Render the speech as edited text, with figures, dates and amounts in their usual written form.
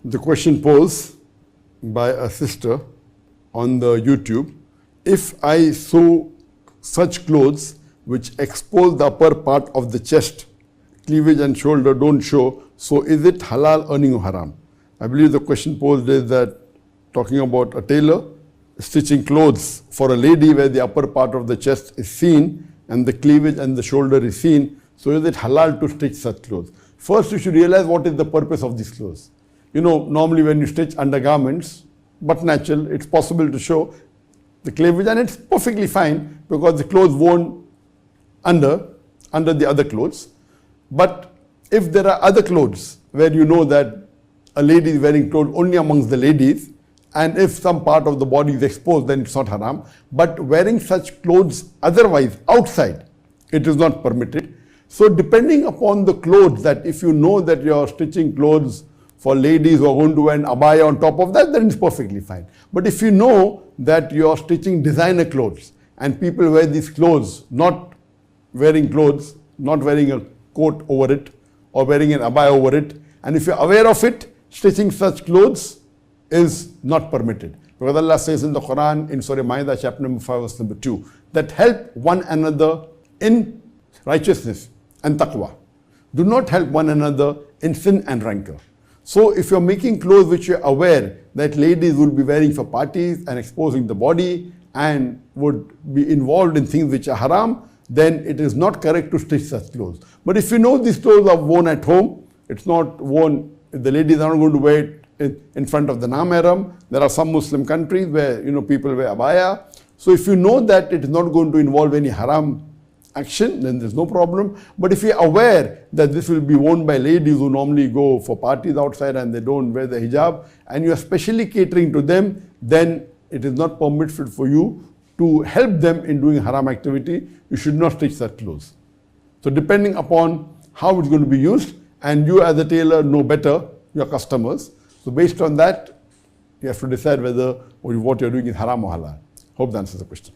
The question posed by a sister on the YouTube: if I sew such clothes which expose the upper part of the chest, cleavage and shoulder don't show, so is it halal earning or haram? I believe the question posed is that talking about a tailor stitching clothes for a lady where the upper part of the chest is seen and the cleavage and the shoulder is seen, so is it halal to stitch such clothes? First, you should realize what is the purpose of these clothes. You know, normally when you stitch undergarments, but natural, it's possible to show the cleavage, and it's perfectly fine because the clothes worn under the other clothes. But if there are other clothes where you know that a lady is wearing clothes only amongst the ladies, and if some part of the body is exposed, then it's not haram. But wearing such clothes otherwise outside, it is not permitted. So depending upon the clothes, that if you know that you're stitching clothes for ladies who are going to wear an abaya on top of that, then it's perfectly fine. But if you know that you're stitching designer clothes and people wear these clothes, not wearing clothes, not wearing a coat over it or wearing an abaya over it, and if you're aware of it, stitching such clothes is not permitted. Because Allah says in the Quran, in Surah Ma'idah, chapter number 5, verse number 2, that help one another in righteousness and taqwa. Do not help one another in sin and rancor. So if you're making clothes which you're aware that ladies would be wearing for parties and exposing the body and would be involved in things which are haram, then it is not correct to stitch such clothes. But if you know these clothes are worn at home, it's not worn, the ladies are not going to wear it in front of the non-mahram. There are some Muslim countries where people wear abaya. So if you know that it is not going to involve any haram action, then there's no problem. But if you're aware that this will be worn by ladies who normally go for parties outside and they don't wear the hijab, and you are specially catering to them, then it is not permitted for you to help them in doing haram activity. You should not stitch such clothes. So depending upon how it's going to be used, and you as a tailor know better your customers, so based on that, you have to decide whether what you're doing is haram or halal. Hope that answers the question.